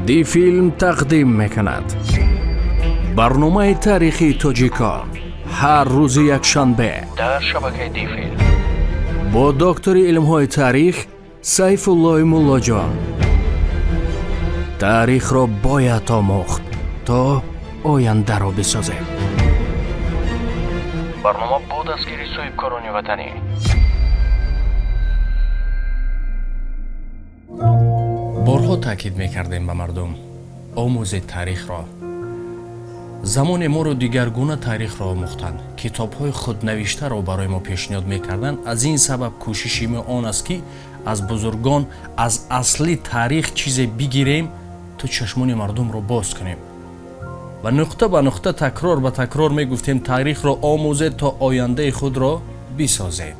دی فیلم تقدیم میکند برنامه تاریخی تاجیکان هر روز یک شنبه در شبکه دی فیلم با دکتر علم‌های تاریخ سیف الله مولاجان. تاریخ را باید آموخت تا آینده را بسازیم. برنامه با دستگیری صاحبکاران وطنی. بارها تاکید میکردیم به مردم آموزید تاریخ را. زمان ما رو دیگرگونه تاریخ را آموختند. کتاب‌های خود نوشته را برای ما پیشنهاد میکردند. از این سبب کوششی ما آن است که از بزرگان از اصلی تاریخ چیز بگیریم تا چشمان مردم را باز کنیم. و نقطه به نقطه تکرار به تکرار میگفتیم تاریخ را آموزید تا آینده خود را بسازید.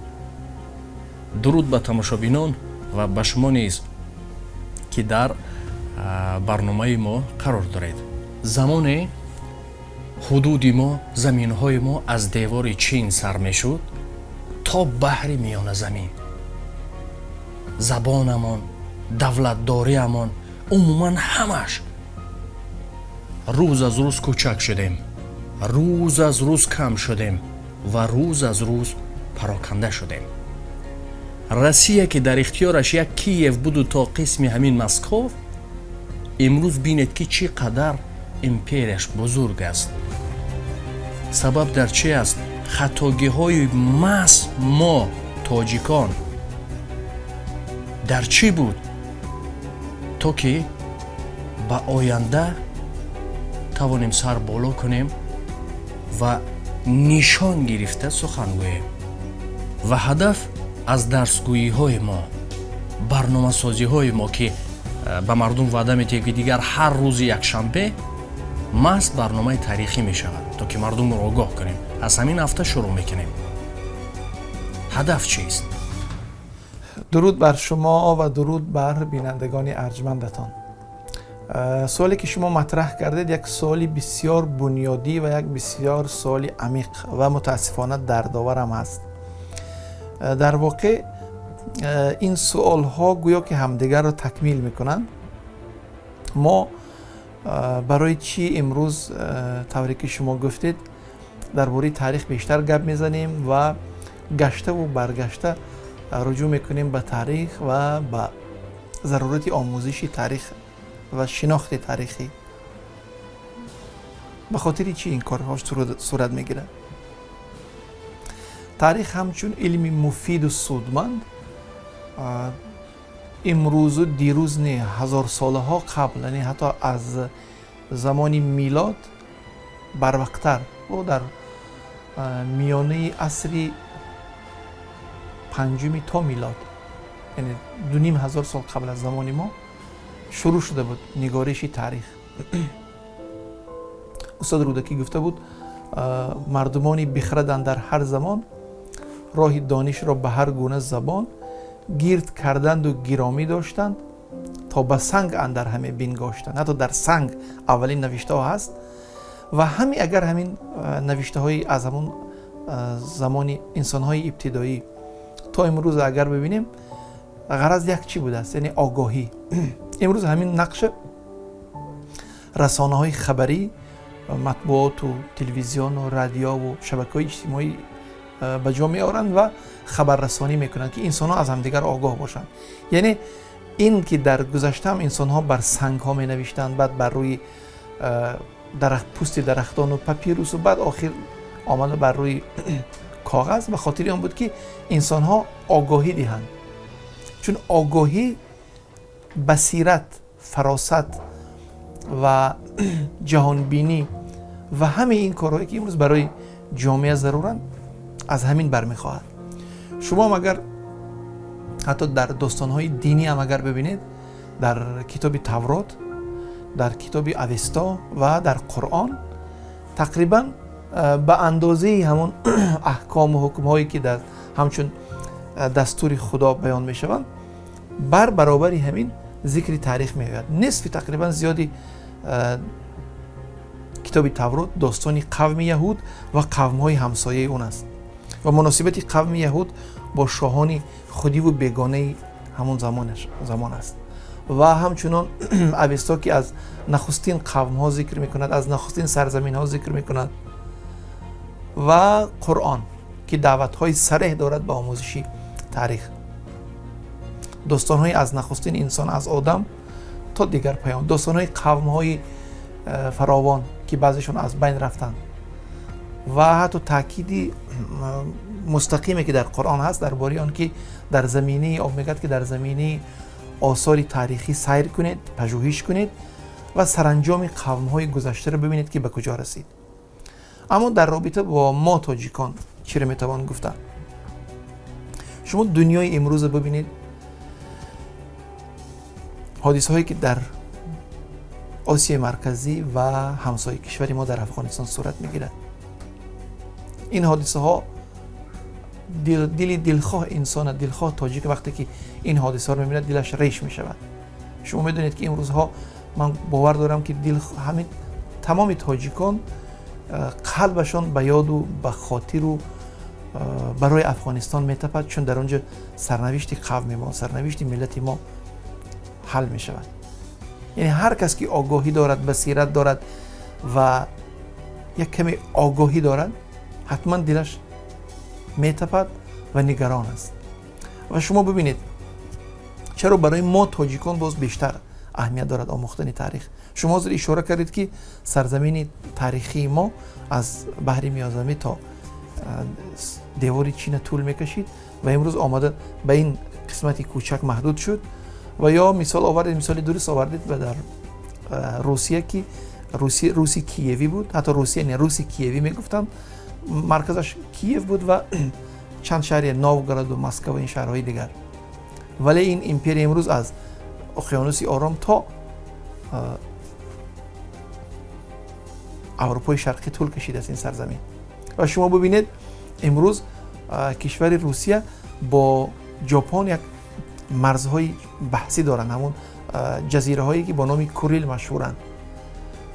درود به تماشابینان و به شما نیز که در برنامه ما قرار دارید. زمان حدود ما، زمین‌های ما از دیوار چین سر میشد تا بحر میان زمین. زبانمان، دولتداریمان، عموما همش روز از روز کوچک شدیم، روز از روز کم شدیم و روز از روز پراکنده شدیم. روسیه که در اختیارش یک کیف بود تا قسم همین مسکو، امروز بینید که چقدر امپریش بزرگ است. سبب در چی است؟ خطاگی های محض ما تاجیکان در چی بود تا که به آینده توانیم سر بالا کنیم و نشان گرفته سخن گوییم. و هدف از درسگویی های ما، برنامه سازی های ما که به مردم وعده میتیم که دیگر هر روز یک شنبه محض برنامه تاریخی می شود تا که مردم را آگاه کنیم. از همین هفته شروع میکنیم. هدف چیست؟ درود بر شما و درود بر بینندگان ارجمندتان. سوالی که شما مطرح کردید یک سوالی بسیار بنیادی و یک بسیار سوالی عمیق و متاسفانه دردآورم است. در واقع این سوال ها گویا که همدیگر را تکمیل میکنند. ما برای چی امروز طوری که شما گفتید درباره تاریخ بیشتر گپ میزنیم و گشته و برگشته رجوع میکنیم به تاریخ و به ضرورت آموزش تاریخ و شناخت تاریخی؟ به خاطر چی این کارها صورت میگیره؟ تاریخ همچون علمی مفید و سودمند امروز و دیروز نه، هزار ساله ها قبل، یعنی حتی از زمان میلاد بروقتر و در میانه عصر پنجمی تا میلاد، یعنی 2500 سال قبل از زمان ما شروع شده بود نگارش تاریخ. استاد رودکی گفته بود مردمانی بخردند در هر زمان، راه دانش را به هر گونه زبان، گرد کردند و گرامی داشتند تا به سنگ اندر همه بنگاشتند. حتی در سنگ اولین نوشته ها هست و همین اگر همین نوشته های از همون زمان انسان های ابتدایی تا امروز اگر ببینیم، غرض یک چی بوده است؟ یعنی آگاهی. امروز همین نقش رسانه های خبری، مطبوعات و تلویزیون و رادیو و شبکه‌های اجتماعی به جا میارند و خبررسانی میکنند که انسان ها از همدیگر آگاه باشند. یعنی این که در گذشته هم انسان ها بر سنگ ها می نوشتند، بعد بر روی پوست درختان و پاپیروس و بعد آخر آمده بر روی کاغذ، به خاطر آن بود که انسان ها آگاهی دهند. چون آگاهی، بصیرت، فراست و جهانبینی و همه این کارهایی که امروز برای جامعه ضرورند از همین برمیخواهد. شما هم اگر حتی در داستانهای دینی هم اگر ببینید، در کتاب تورات، در کتاب اوستا و در قرآن تقریبا به اندازه همون احکام و حکمهایی که در همچون دستور خدا بیان می شوند، بر برابری همین ذکر تاریخ می آید. نصف تقریبا زیادی کتاب تورات داستان قوم یهود و قوم های همسایه اون است و مناسبت قوم یهود با شاهان خودی و بیگانه همون زمان است. و همچنان اوستا که از نخستین قوم ها ذکر میکند، از نخستین سرزمین ها ذکر میکند و قرآن که دعوت های صریح دارد به آموزشی تاریخ. داستان های از نخستین انسان از آدم تا دیگر پیام، داستان های قوم های فراوان که بعضیشون از بین رفتن و حتی تأکیدی مستقیمی که در قرآن هست درباره آن که در زمینه میگد که در زمینه آثار تاریخی سیر کنید، پژوهش کنید و سرانجام قوم های گذشته رو ببینید که به کجا رسید. اما در رابطه با ما تاجیکان چی رو میتوان گفتن؟ شما دنیای امروز ببینید، حادثه هایی که در آسیا مرکزی و همسایه کشوری ما در افغانستان صورت میگیرد، این حادثه ها دلخواه انسان، دلخواه تاجیک وقتی که این حادثه ها رو میبیند دلش ریش میشود. شما میدونید که امروزها من باور دارم که همین تمام تاجیکان قلبشان به یاد و به خاطر و برای افغانستان میتپد، چون در اونجا سرنوشت قوم ما، سرنوشت ملت ما حل میشود. یعنی هر کس که آگاهی دارد، بصیرت دارد و یک کمی آگاهی دارد، حتما دلش میتپد و نگران است. و شما ببینید چرا برای ما تاجیکان باز بیشتر اهمیت دارد آموختن تاریخ. شما حاضر اشاره کردید که سرزمین تاریخی ما از بحر میانزمین تا دیوار چین طول میکشید و امروز آمده به این قسمتی کوچک محدود شد. و یا مثال درست آوردید و در روسیه که روسی کیوی بود، حتی روسی کیوی میگفتن، مرکزش کیف بود و چند شهر نوگراد و مسکو و این شهرهای دیگر. ولی این امپری امروز از اقیانوس آرام تا اروپای شرقی طول کشیده است این سرزمین. و شما ببینید امروز کشور روسیه با ژاپن یک مرزهای بحثی دارن، همون جزیره هایی که با نام کوریل مشهورند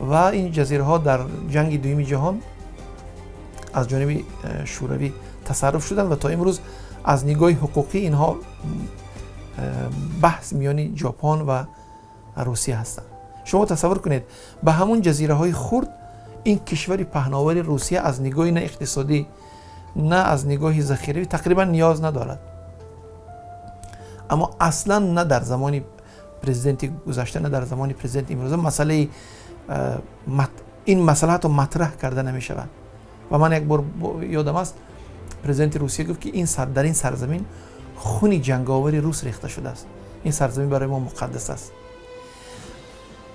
و این جزیره ها در جنگ دوم جهان از جانب شوروی تصرف شدن و تا امروز از نگاه حقوقی اینها بحث میان ژاپن و روسیه هستند. شما تصور کنید به همون جزیره های خرد این کشور پهناور روسیه از نگاه نه اقتصادی نه از نگاه ذخیروی تقریبا نیاز ندارد. اما اصلا نه در زمان پرزیدنت گذشته نه در زمان پرزیدنت امروز این مسئله حتی مطرح کرده نمی شود. و من یک بار یادم است پرزیدنت روسیه گفت که در این سرزمین خون جنگاور روس ریخته شده است، این سرزمین برای ما مقدس است.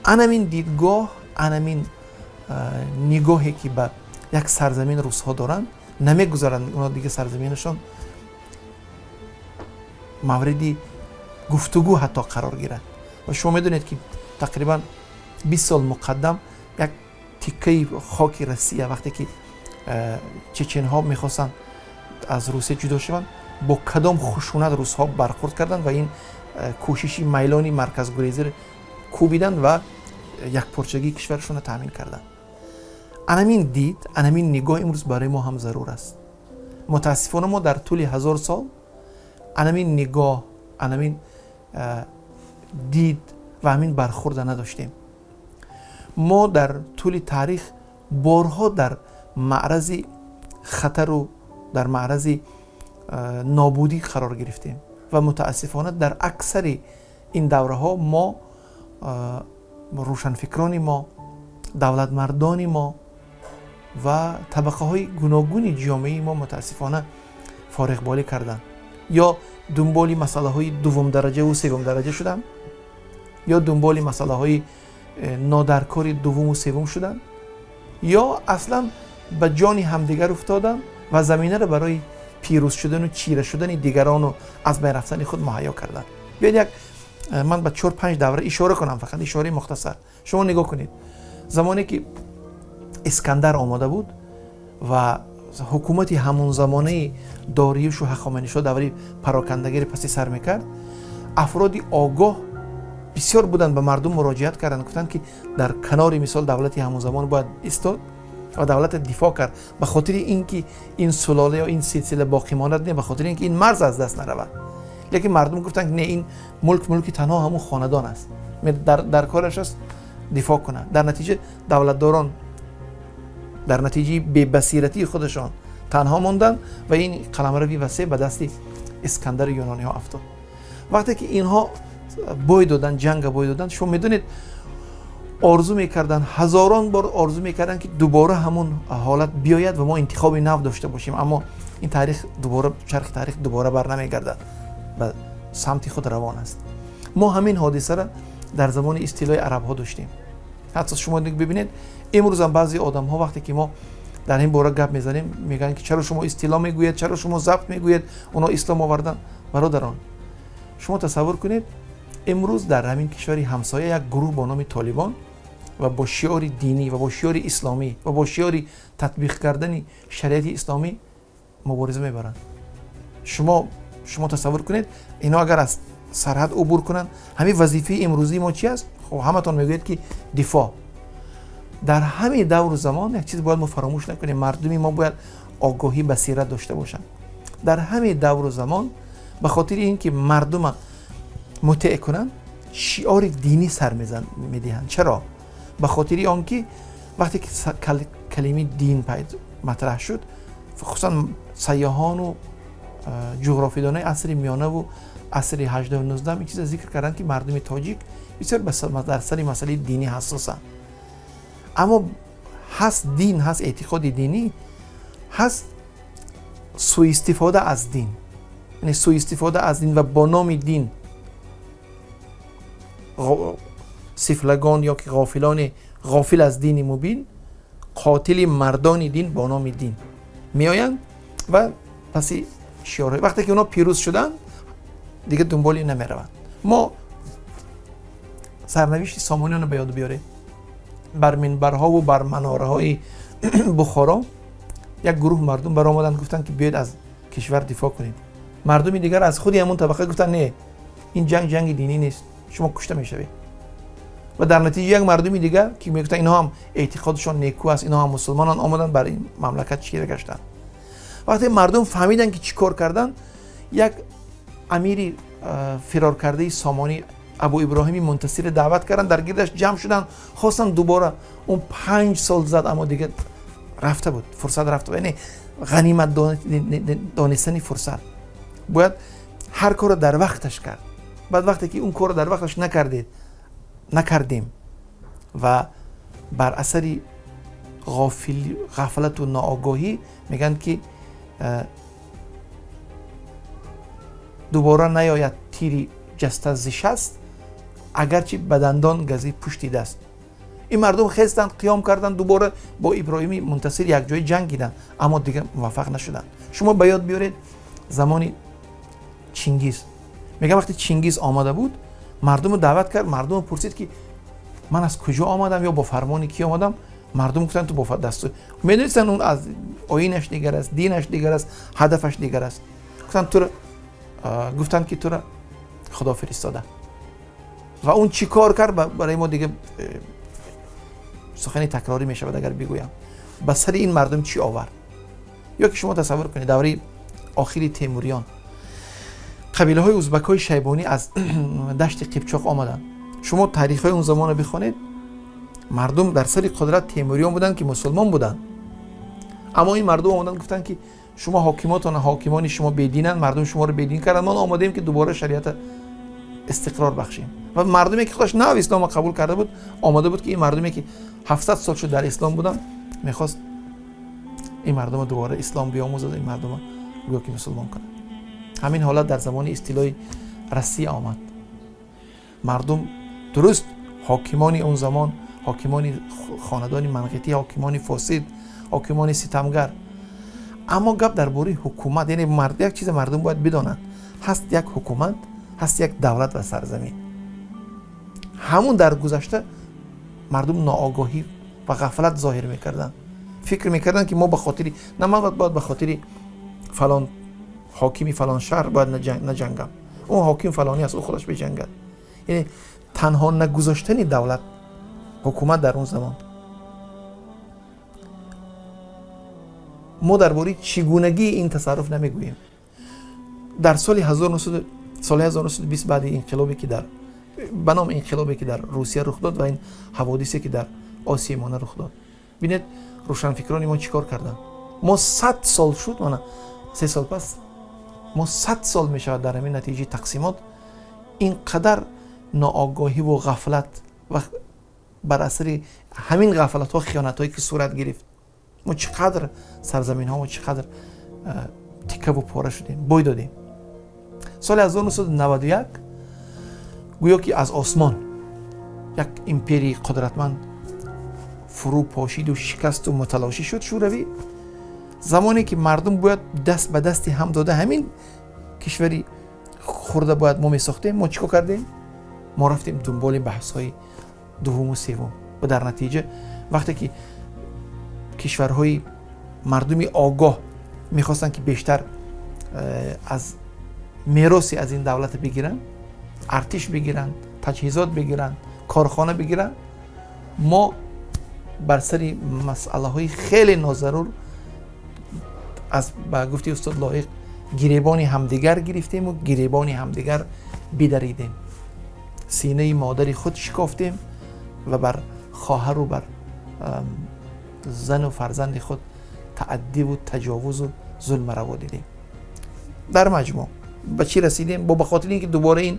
این دیدگاه، این نگاهی که به یک سرزمین روس ها دارن نمیگذارند اونا دیگه سرزمینشان موردی گفتگو حتی قرار گیرد. و شما میدونید که تقریبا 20 سال مقدم یک تیکه خاک روسیه وقتی که چچن ها میخواستن از روسیه جدا شوند با کدام خشونت روس ها برخورد کردند و این کوششی میلانی مرکز گریزی کوبیدن و یک پرچگی کشورشون رو تامین کردن. این دید، این نگاه امروز برای ما هم ضرور است. متاسفانه ما در طول 1000 سال این نگاه، این دید و همین برخورد نداشتیم. ما در طول تاریخ بارها در معرض خطر و در معرض نابودی قرار گرفتیم و متاسفانه در اکثر این دوره ها ما روشنفکران ما، دولت مردان ما و طبقه های گوناگون جامعه ما متاسفانه فارغ بالی کردن، یا دنبال مسئله های دوم درجه و سوم درجه شدن، یا دنبال مسئله های نادرکار دوم و سوم شدن، یا اصلا به جان همدیگر افتادن و زمینه رو برای پیروز شدن و چیره شدن دیگران و از بین رفتن خود مهیا کردن. بیاید من به 4-5 دوره اشاره کنم، فقط اشاره مختصر. شما نگاه کنید زمانی که اسکندر آماده بود و حکومت همون زمانه داریوش و هخامنشی دوره پراکندگی پس سر میکرد، افرادی آگاه بسیار بودند به مردم مراجعت کردند، گفتند که در کنار مثال دولت همون زمان باید ایستاد و دولت دفاع کرد، به خاطر اینکه این سلاله یا این سلسله باقی ماند، نه به خاطر اینکه این مرز از دست نرود. لیکن مردم گفتن که نه، این ملک تنها همون خاندان است، در کارش است دفاع کنه. در نتیجه دولتداران در نتیجه بی بصیرتی خودشان تنها موندن و این قلمرو وسیع به دست اسکندر یونانی ها افتاد. وقتی که اینها بوی دادن، جنگ بوی دادن، شما میدونید آرزو میکردن، هزاران بار آرزو میکردن که دوباره همون حالت بیاید و ما انتخاب نو داشته باشیم، اما این تاریخ دوباره، چرخ تاریخ دوباره بر نمیگردد، به سمت خود روان است. ما همین حادثه را در زمان استیلای عرب ها داشتیم. حتی شما ببینید امروز هم بعضی آدم ها وقتی که ما در این باره گپ میزنیم میگن که چرا شما استیلا میگوید، چرا شما ضبط میگوید، اونا اسلام آوردن. برادران، شما تصور کنید امروز در همین کشوری همسایه یک گروه با نام طالبان و با شعار دینی و با شعار اسلامی و با شعار تطبیق کردن شریعت اسلامی مبارزه میبرند. شما تصور کنید اینا اگر از سرحد عبور کنن، همین وظیفه امروزی ما چی است؟ خب همتون میگوید که دفاع. در همین دور زمان یک چیز باید ما فراموش نکنیم، مردمی ما باید آگاهی، بصیرت داشته باشن. در همین دور زمان به خاطر اینکه مردم مطیع کنن شعار دینی سر میدهند. چرا؟ به خاطر آنکه وقتی که کلمه دین مطرح شد، خصوصا سیاحان و جغرافیدانای عصر میانه و عصر 18 و 19 این چیز ذکر کردن که مردم تاجیک بسیار در سر مسئله دینی حساسن. اما هست دین، هست اعتقاد دینی، هست سوء استفاده از دین. یعنی سوء استفاده از دین و با نام دین سفلگان یا که غافل از دین مبین، قاتل مردان دین با نام دین میآیند و پس شعارهای وقتی که اونا پیروز شدن دیگه دنبالی نمیروند. ما سرنوشت سامانیان رو به یاد بیاره. بر منبرها و بر مناره های بخارا یک گروه مردم برآمدن گفتن که بیاید از کشور دفاع کنیم. مردمی دیگر از خودی همون طبقه گفتن نه، این جنگ دینی نیست، شما کشته میشوید. و در نتیجه یک مردمی دیگر که میگفتن اینها هم اعتقادشون نیکو است، اینها هم مسلمانان، آمدن برای این مملکت چیره گشتن. وقتی مردم فهمیدن که چیکار کردن، یک امیر فرار کرده سامانی ابو ابراهیم منتصر دعوت کردن، در گردش جمع شدن، خواستن دوباره اون 5 سال زد، اما دیگه رفته بود، فرصت رفته بود. یعنی غنیمت دانستن فرصت، باید هر کار در وقتش کرد. بعد وقتی که اون کار در وقتش نکردیم و بر اثر غفلت و ناآگاهی میگن که دوباره نیاید تیری جسته ز شست، اگرچه بدندان گزی پشتی دست. این مردم خستند، قیام کردن، دوباره با ابراهیمی منتصر یک جای جنگیدن، اما دیگه موفق نشدن. شما به یاد بیارید زمان چنگیز، میگم وقتی چنگیز آمده بود مردم رو دعوت کرد، مردم پرسید که من از کجا آمدم یا با فرمان کی آمدم. مردم گفتن تو با دست میدونستن اون از آیینش دیگر است، دینش دیگر است، هدفش دیگر است. گفتن که تو را خدا فرستاده. و اون چی کار کرد برای ما دیگه سخنی تکراری میشه اگر بگویم. به سر این مردم چی آورد؟ یا که شما تصور کنید دوره آخری تیموریان قبیله های ازبک های شیبانی از دشت قیپچاق آمدن. شما تاریخ های اون زمان رو بخونید، مردم در سر قدرت تیموریان بودن که مسلمان بودن، اما این مردم آمدن گفتن که شما حاکمان شما بیدینن، مردم شما رو بیدین کردن، ما آماده ایم که دوباره شریعت استقرار بخشیم. و مردمی که خودش نو اسلام قبول کرده بود آماده بود که این مردمی که 700 سال شد در اسلام بودن میخواست این مردم دوباره اسلام بیاموزد، این مردم گویا که مسلمان کنه. همین حالت در زمان استیلای روسیه آمد. مردم درست حاکمان اون زمان، حاکمان خاندان منقیتی، حاکمان فاسد، حاکمان ستمگر، اما گپ درباره حکومت، یعنی یک چیز مردم باید بدانند، هست یک حکومت، هست یک دولت و سرزمین. همون در گذشته مردم ناآگاهی و غفلت ظاهر میکردن، فکر میکردن که ما به خاطر باید به خاطر فلان حاکمی فلان شهر باید نجنگم، اون حاکم فلانی است او خودش بجنگد. یعنی تنها نگذاشتن دولت، حکومت در اون زمان. ما درباره چگونگی این تصرف نمیگوییم. در سال سال 1920 بعد انقلابی که در بنام انقلابی که در روسیه رخ داد و این حوادثی که در آسیا مانه رخ داد، ببینید روشنفکران ما چیکار کردن. ما 100 سال شد، ما 3 سال پس ما 100 سال می شود در همین نتیجه تقسیمات اینقدر ناآگاهی و غفلت و بر اثر همین غفلت ها خیانت هایی که صورت گرفت، ما چقدر سرزمین ها و چقدر تیکه و پاره شدیم، بوی دادیم. سال 1991 گویا که از آسمان یک امپری قدرتمند فرو پاشید و شکست و متلاشی شد شوروی. زمانی که مردم باید دست به دستی هم داده همین کشوری خورده باید ما می ساختیم، ما چیکار کردیم؟ ما رفتیم دنبال بحث های دوم و سوم و در نتیجه وقتی که کشورهای مردمی آگاه میخواستن که بیشتر از میراثی از این دولت بگیرن، ارتش بگیرن، تجهیزات بگیرن، کارخانه بگیرن، ما بر سر مسئله های خیلی ناضرور از با گفتی استاد لایق گریبان همدیگر گرفتیم و گریبان همدیگر بدریدیم، سینه مادری خود شکافتیم و بر خواهر و بر زن و فرزند خود تعدی و تجاوز و ظلم روا دیدیم. در مجموع به چی رسیدیم؟ با بخاطر اینکه دوباره این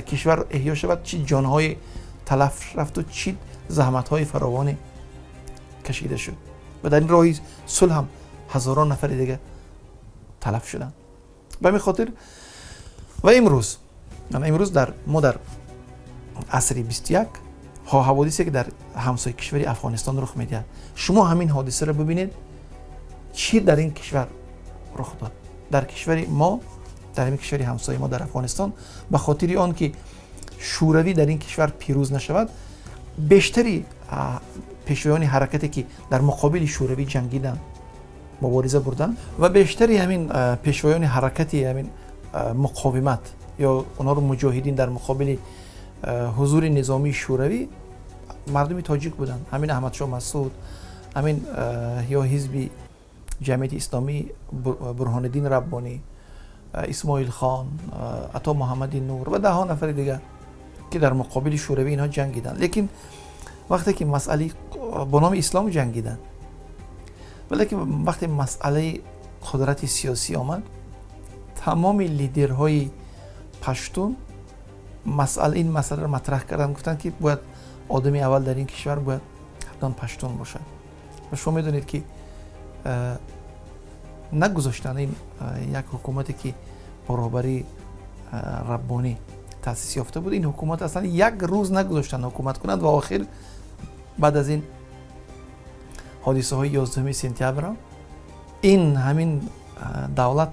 کشور احیا شود چی جانهای تلف رفت و چی زحمت‌های فراوان کشیده شد و در این راهی صلح هم هزاران نفر دیگه تلف شدن. به همین خاطر و امروز در ما در عصر 21 حوادثی که در همسایه کشوری افغانستان رخ میده، شما همین حادثه رو ببینید چی در این کشور رخ داد. در کشور ما، در این کشوری همسایه ما در افغانستان، به خاطر آن که شوروی در این کشور پیروز نشود، بیشتری پیشوایان حرکتی که در مقابل شوروی جنگیدن مبارزه بردن و بیشتری همین پیشوایان حرکتی همین مقاومت یا اونا رو مجاهدین در مقابل حضور نظامی شوروی مردمی تاجیک بودن. همین احمد شاه مسعود، همین یا حزب جمعیت اسلامی برهان الدین ربانی، اسماعیل خان، عطا محمد نور و ده ها نفر دیگر که در مقابل شوروی اینها جنگیدن. لیکن وقتی که مسئله با نام اسلام جنگیدن، ولی وقتی مسئله قدرت سیاسی آمد، تمام لیدرهای پشتون این مسئله رو مطرح کردن، گفتن که باید آدمی اول در این کشور باید حتما پشتون باشد. و شما میدونید که نگذاشتن این یک حکومتی که برابری ربانی تأسیس یافته بود، این حکومت اصلا یک روز نگذاشتن حکومت کنند و آخر بعد از این حادثه های 11 سپتامبر این همین دولت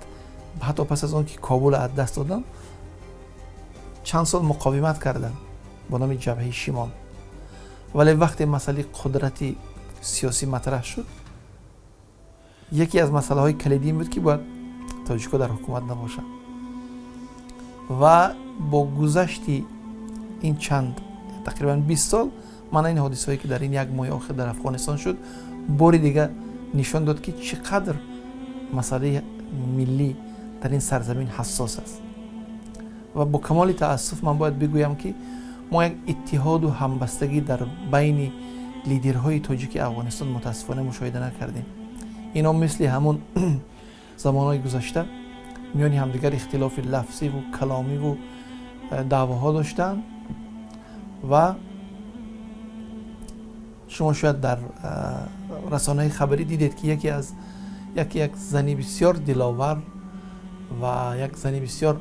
حتی پس از اون که کابل از دست دادن چند سال مقاومت کردن با نام جبهه شمال، ولی وقتی مسئله قدرت سیاسی مطرح شد، یکی از مسئله های کلیدی بود که باید تاجیک‌ها در حکومت نباشند و با گذشت این چند تقریبا 20 سال من این حادثه هایی که در این یک ماه آخر در افغانستان شد باری دیگه نشان داد که چقدر مسئله ملی در این سرزمین حساس است. و با کمال تأسف من باید بگویم که ما یک اتحاد و همبستگی در بین لیدرهای تاجیک افغانستان متاسفانه مشاهده نکردیم. اینا مثل همون زمانهای گذشته میان همدیگر اختلاف لفظی و کلامی و دعواها داشتن و شما شاید در رسانه‌های خبری دیدید که یک زنی بسیار دلاور و یک زنی بسیار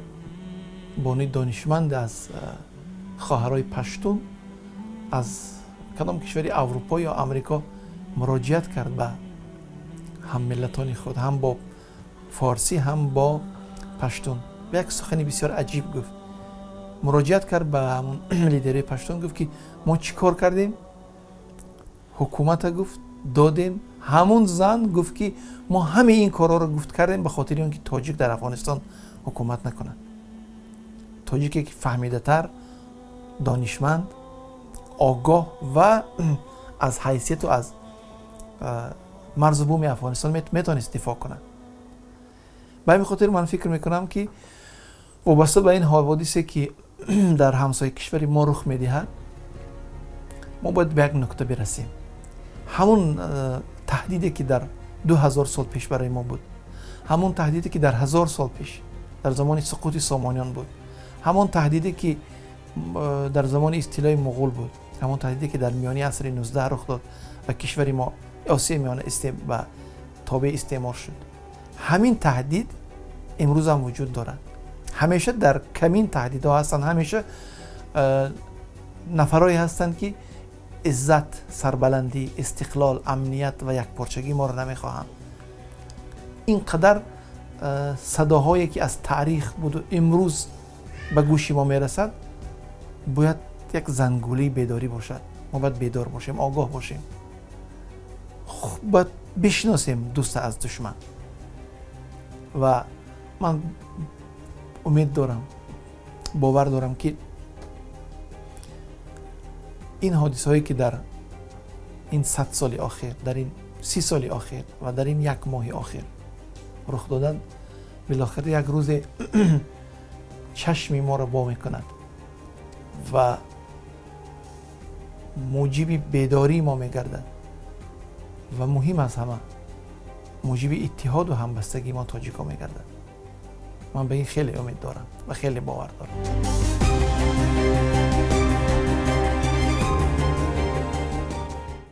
بانی دانشمند از خواهرای پشتون از کدام کشوری اروپا یا امریکا مراجعت کرد به هم ملتان خود، هم با فارسی هم با پشتون، و یک سخنی بسیار عجیب گفت. مراجعت کرد به همون لیدر پشتون، گفت که ما چی کار کردیم؟ حکومت گفت دادیم. همون زن گفت که ما همه این کارا رو گفت کردیم به خاطر اینکه تاجیک در افغانستان حکومت نکنن. تاجیکی که فهمیده تر، دانشمند، آگاه و از حیثیت و از مرز و بوم افغانستان میتونست دفاع کنه. به همین خاطر من فکر میکنم که وابسته به این حوادثی که در همسایه کشور ما رخ میدهد، ما باید به یک نکته برسیم. همون تهدیدی که در 2000 سال پیش برای ما بود، همون تهدیدی که در 1000 سال پیش در زمان سقوط سامانیان بود، همون تهدیدی که در زمان استیلای مغول بود، همون تهدیدی که در میانی عصر 19 رخ داد و کشور ما آسیای میانه و تابع استعمار شد، همین تهدید امروز هم وجود دارد. همیشه در کمین تهدیدها هستند، همیشه نفرایی هستند که عزت، سربلندی، استقلال، امنیت و یکپارچگی ما رو نمیخواهند. اینقدر صداهایی که از تاریخ بود و امروز به گوش ما میرسد، باید یک زنگوله بیداری باشد. ما باید بیدار باشیم، آگاه باشیم، باید بشناسیم دوست از دشمن. و من امید دارم، باور دارم که این حادثه هایی که در این 100 سال آخر، در این 30 سال آخر و در این 1 ماه آخر رخ دادن، بالاخره یک روز چشم ما را وا میکند و موجب بیداری ما میگردد و مهم از همه موجب اتحاد و همبستگی ما تاجیکا میگردد. من به این خیلی امید دارم و خیلی باور دارم.